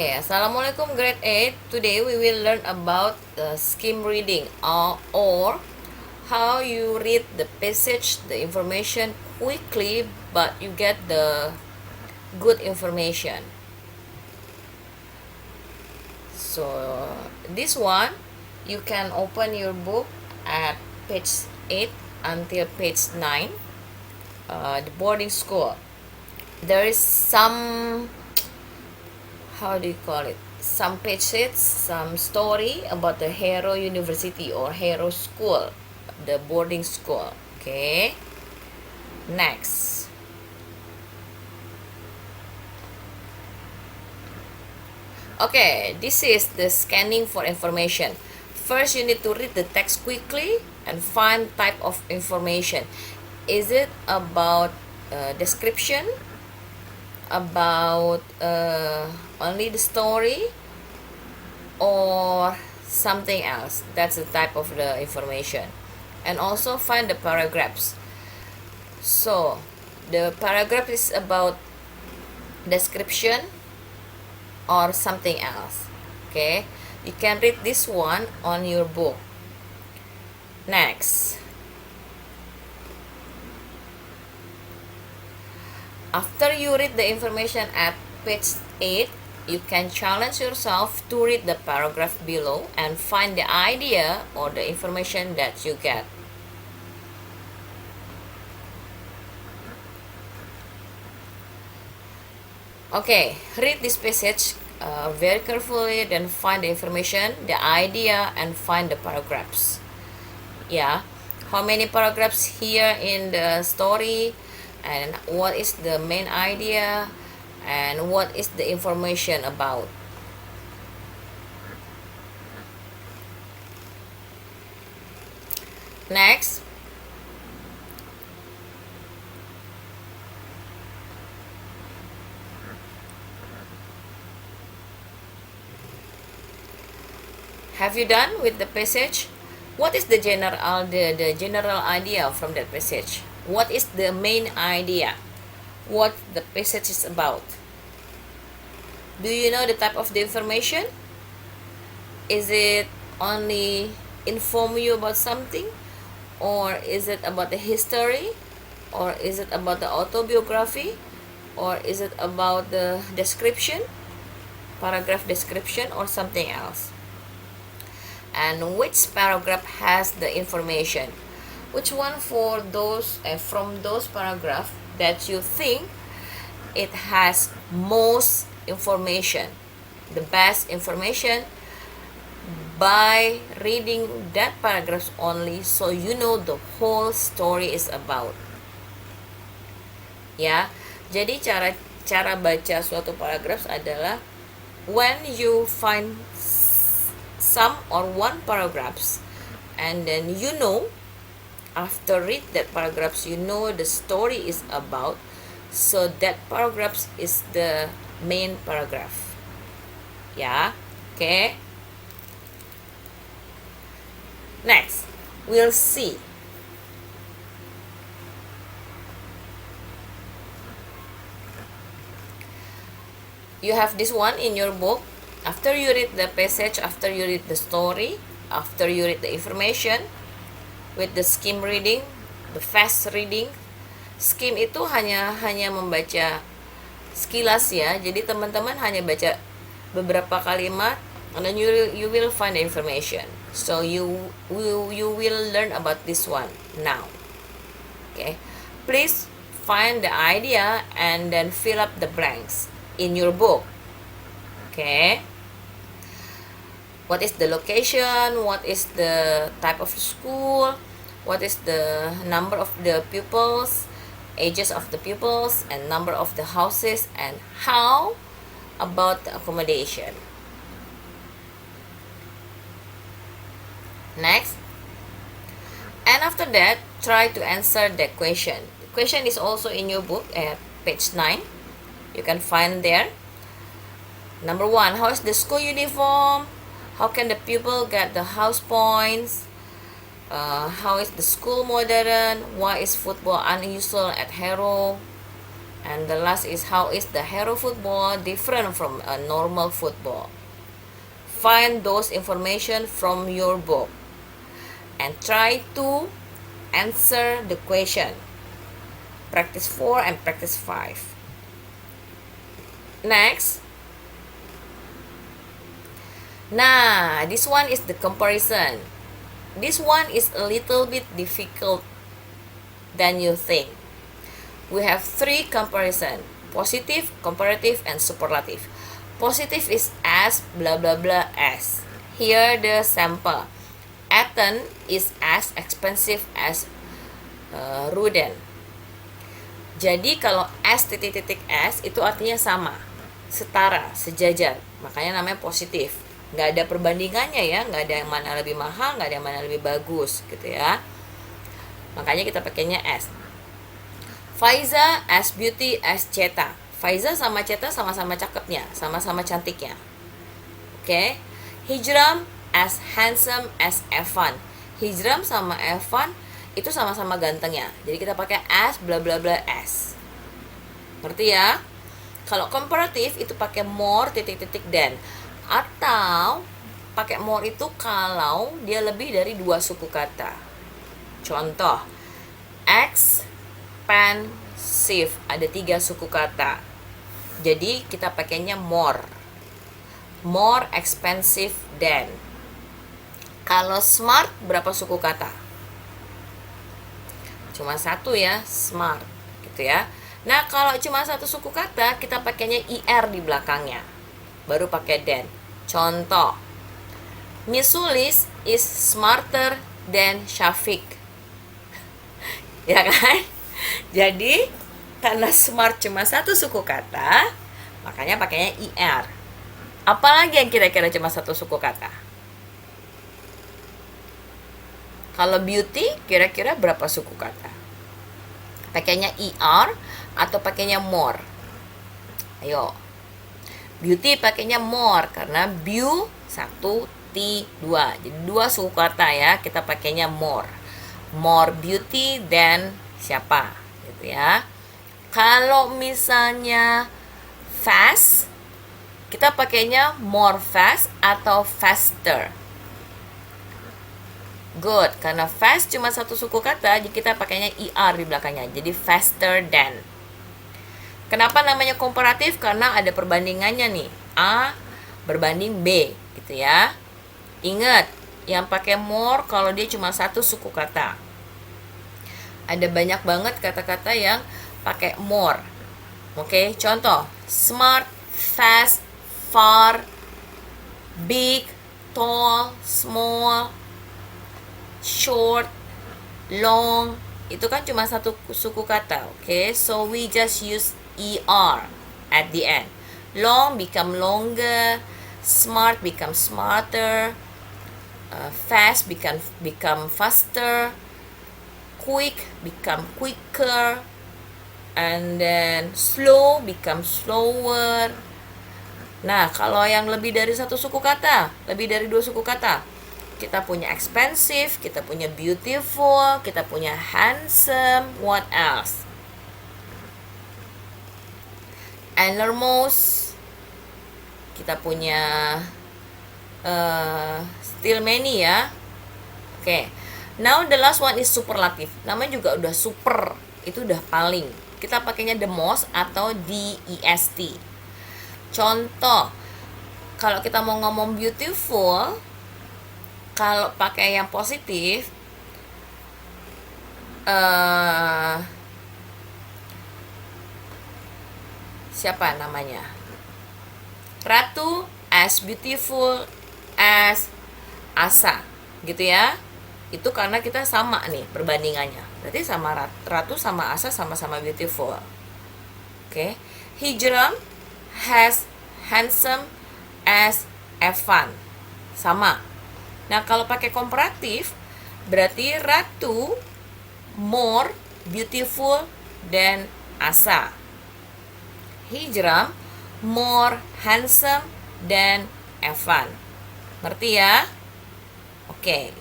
Okay, Assalamualaikum grade 8. Today we will learn about skim reading or how you read the passage, the information quickly but you get the good information. So this one you can open your book at page 8 until page 9, the boarding school. There is some, how do you call it, some pages, some story about the Hero University or Hero School, the boarding school. Okay, next. Okay, this is the scanning for information. First, you need to read the text quickly and find type of information. Is it about description, about only the story, or something else? That's the type of the information. And also find the paragraphs. So the paragraph is about description or something else. Okay, you can read this one on your book. Next, after you read the information at page 8, you can challenge yourself to read the paragraph below and find the idea or the information that you get. Okay, read this passage very carefully, then find the information, the idea, and find the paragraphs. Yeah, how many paragraphs here in the story, and what is the main idea, and what is the information about. Next, have you done with the passage? What is the general idea from that passage? What is the main idea? What the passage is about? Do you know the type of the information? Is it only inform you about something, or is it about the history, or is it about the autobiography, or is it about the description, paragraph description, or something else? And which paragraph has the information? Which one for those from those paragraph that you think it has most information, the best information, by reading that paragraph only, so you know the whole story is about. Ya, jadi cara baca suatu paragraph adalah when you find some or one paragraphs, and then you know, after read that paragraphs, you know the story is about, so that paragraphs is the main paragraph. Yeah, okay. Next, we'll see. You have this one in your book. After you read the passage, after you read the story, after you read the information, with the skim reading, the fast reading. Skim itu hanya membaca sekilas ya. Jadi teman-teman hanya baca beberapa kalimat, and then you will find the information. So you will learn about this one now. Okay, please find the idea and then fill up the blanks in your book. Okay, what is the location, what is the type of school, what is the number of the pupils, ages of the pupils, and number of the houses, and how about the accommodation. Next, and after that, try to answer the question. The question is also in your book at page 9. You can find there. Number 1, how is the school uniform? How can the pupil get the house points? How is the school modern? Why is football unusual at Hero? And the last is, how is the hero football different from a normal football? Find those information from your book and try to answer the question. Practice 4 and practice 5. Next. Nah, this one is the comparison. This one is a little bit difficult than you think. We have 3 comparison: positive, comparative, and superlative. Positive is as blah blah blah as. Here the sample. Ethan is as expensive as Ruden. Jadi kalau S titik-titik S itu artinya sama, setara, sejajar. Makanya namanya positif. Nggak ada perbandingannya ya, nggak ada yang mana lebih mahal, nggak ada yang mana lebih bagus gitu ya. Makanya kita pakainya S. Faiza as beauty as Ceta. Faiza sama Ceta sama-sama cakepnya, sama-sama cantiknya. Oke. Hijram as handsome as Evan. Hijram sama Evan itu sama-sama gantengnya. Jadi kita pakai as bla bla bla as. Ngerti ya? Kalau komparatif itu pakai more titik-titik dan. Atau pakai more itu kalau dia lebih dari 2 suku kata. Contoh, expensive ada 3 suku kata. Jadi kita pakainya more. More expensive than. Kalau smart berapa suku kata? Cuma 1 ya, smart gitu ya. Nah, kalau cuma 1 suku kata, kita pakainya IR di belakangnya. Baru pakai than. Contoh, Miss Sulis is smarter than Syafiq. Ya kan? Jadi, karena smart cuma 1 suku kata, makanya pakainya IR. Apalagi yang kira-kira cuma 1 suku kata? Kalau beauty, kira-kira berapa suku kata? Pakainya ER atau pakainya more? Ayo. Beauty pakainya more karena beau 1 T 2. Jadi 2 suku kata ya, kita pakainya more. More beauty than siapa? Gitu ya. Kalau misalnya fast, kita pakainya more fast atau faster. Good, karena fast cuma 1 suku kata, jadi kita pakainya ER di belakangnya. Jadi faster than. Kenapa namanya komparatif? Karena ada perbandingannya nih. A berbanding B, gitu ya. Ingat, yang pakai more kalau dia cuma 1 suku kata. Ada banyak banget kata-kata yang pakai more. Oke, contoh, smart, fast, far, big, tall, small, short, long. Itu kan cuma 1 suku kata. Oke, so we just use ER at the end. Long become longer, smart become smarter, fast become faster, quick become quicker, and then slow become slower. Nah, kalau yang lebih dari 1 suku kata, lebih dari 2 suku kata, kita punya expensive, kita punya beautiful, kita punya handsome, what else? Enormous, kita punya still many ya. Oke. Now the last one is superlative. Namanya juga udah super, itu udah paling. Kita pakainya the most atau DEST. Contoh, kalau kita mau ngomong beautiful, kalau pakai yang positif, siapa namanya? Ratu as beautiful as Asa, gitu ya. Itu karena kita sama nih perbandingannya. Berarti sama Ratu sama Asa sama-sama beautiful. Oke. Hijram has handsome as Evan. Sama. Nah, kalau pakai komparatif, berarti Ratu more beautiful than Asa. Hijram more handsome than Evan. Ngerti ya? Oke.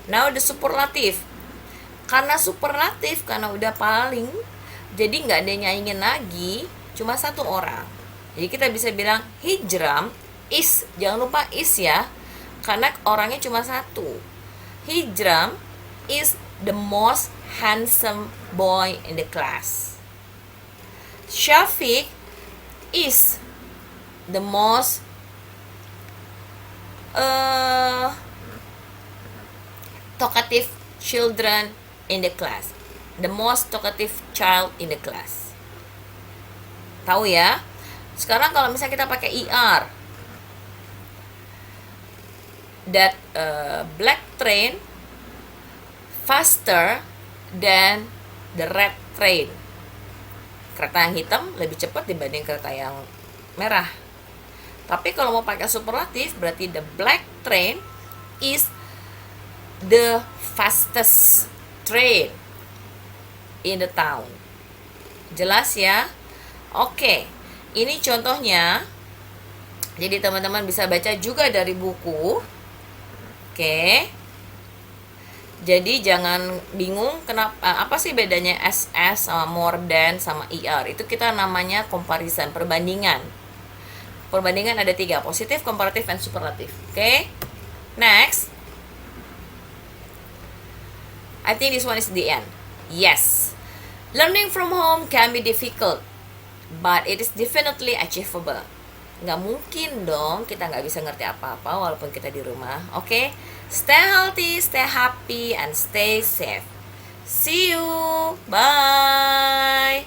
Now the superlative. Karena superlatif, karena udah paling, Jadi nggak ada nyaingin lagi, cuma satu orang. Jadi kita bisa bilang Hijram is, jangan lupa is ya, karena orangnya cuma satu. Hijram is the most handsome boy in the class. Syafiq is the most talkative children in the class. The most talkative child in the class. Tahu ya? Sekarang kalau misalnya kita pakai ER, that black train faster than the red train. Kereta yang hitam lebih cepat dibanding kereta yang merah. Tapi kalau mau pakai superlatif, berarti the black train is the fastest train in the town. Jelas ya? Oke, ini contohnya. Jadi teman-teman bisa baca juga dari buku. Oke. Jadi jangan bingung kenapa apa sih bedanya SS sama more than sama ER. Itu kita namanya comparison, perbandingan. Perbandingan ada 3, positif, komparatif, dan superlatif. Oke. Next. I think this one is the end. Yes. Learning from home can be difficult, but it is definitely achievable. Nggak mungkin dong kita nggak bisa ngerti apa-apa walaupun kita di rumah. Oke? Stay healthy, stay happy, and stay safe. See you. Bye.